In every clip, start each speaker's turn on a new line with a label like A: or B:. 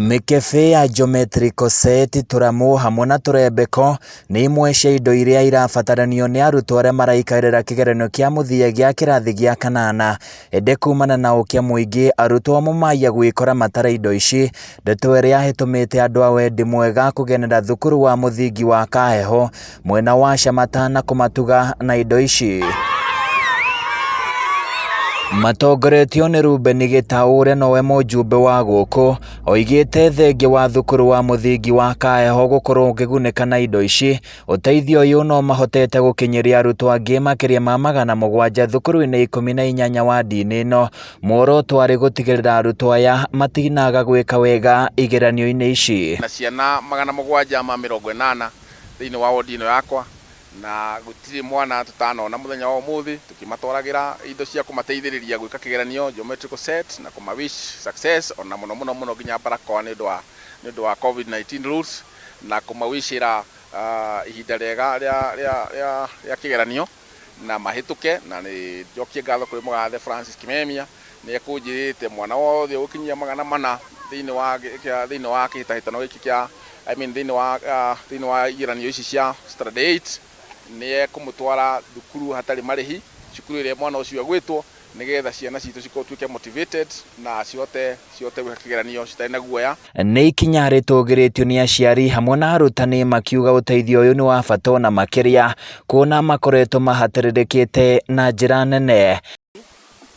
A: Mĩkebe ya geometrical set, tũramũ hamwe na tũrembeko nĩ imwe cia indo iria irabataranio nĩ arutwo arĩa maraikarĩra kĩgeranio kĩa mũthia gĩa kĩrathi gĩa kanana. Ĩndĩ kumana na ũkĩa mũingĩ, arutwo amwe maya gwĩkora matara indo ici, ndeto ĩrĩa ĩtũmĩte andũ a wendi mwega kũgenera thukuru wa mũthingi wa Kaheho mwena wa Shamata na kũmatuga na indo ici. Matongoretio nĩ Ruben Gitau ũrĩa nowe mũjumbe wa gũkũ, oigĩte thengia wa thukuru wa mũthingi wa Kaheho gũkorwo ũkĩgunĩka na indo ici, ũteithio ũyũ no mahotete gũkinyĩria arutwo angĩ makĩria ma 700 thukuru-inĩ 18 wa ndini ĩno. Muoroto warĩ gũtigĩrĩra arutwo aya matinaga gwĩka wega igeranio-inĩ ici.
B: Na ciana 780 thĩinĩ wa wodi ĩno yakwa, na gũtirĩ mwana tũtanona mũthenya wa ũmũthĩ tũkĩmatwaragira indo cia kũmateithĩrĩria gwĩka kĩgeranio geometrical set na kũmawish success, ona mũno nginya barakoa nĩ ũndũ wa COVID-19 rules, na kũmawishĩra ihinda rĩega rĩa kĩgeranio na mahĩtũke. Na nĩ njokie ngatho kũrĩ mũgathe Francis Kimemia, nĩ ekũnjĩrĩte mwana wothe ũkinyia 400 thĩinĩ wa kĩhĩtahĩtano gĩkĩ kĩa thĩinĩ wa igeranio ici cia standard 8 nĩ ekũmũtwara thukuru hatarĩ marĩhi, cukuru ĩrĩa mwana ũcio agwĩtwo, nĩgetha ciana citũ cituĩke motivated na cihote gwĩka kĩgeranio citarĩ na guoya.
A: Nĩ ikinya rĩtũgĩrĩtio nĩ aciari hamwe na arutani makiuga ũteithio ũyũ nĩ wa bata na makĩria, kuona makoretwo mahatĩrĩrĩkĩte na njĩra nene.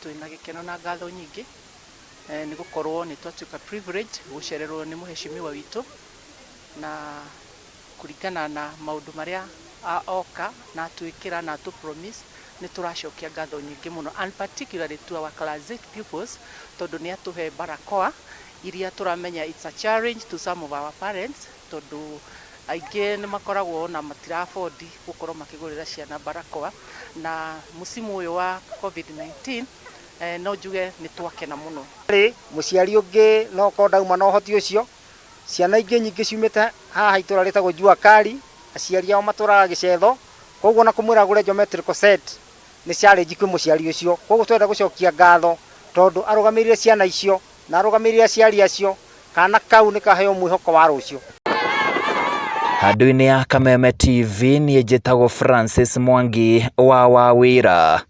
C: Twĩna gĩkeno na ngatho nyingĩ nĩ gũkorwo nĩ twatuĩka privilege gũcererwo nĩ mũheshimiwa witũ, na kũringana na maũndũ marĩa oka na twĩkĩra na tu promise, nĩ tũracokia ngatho nyingĩ mũno, and particularly to our class 8 pupils, tondũ nĩ atũhe barakoa iria tũramenya it's a challenge to some of our parents, tondũ aingĩ nĩ makoragwo na matira afford gũkorwo makĩgũrĩra ciana barakoa, na musimu ũyũ wa COVID-19 no njuge nĩ twakena mũno.
D: Mũciari ũngĩ no kondauma na ũhoti ũcio, ciana ingĩ nyingĩ ciumĩte haha itũra rĩtagwo Jua Kali, aciari ao matũraga gĩcetho, koguo na kũmwĩra agũre geometrical set nĩ challenge kwĩ mũciari ũcio. Koguo twenda gũcokia ngatho tondũ arũgamĩrĩire ciana icio na arũgamĩrĩire aciari acio, kana kau nĩ kaheo mwĩhoko wa rũciũ.
A: Handũ-inĩ ya Kameme TV, niĩ njĩtagwo Francis Mwangi wa Wawĩra.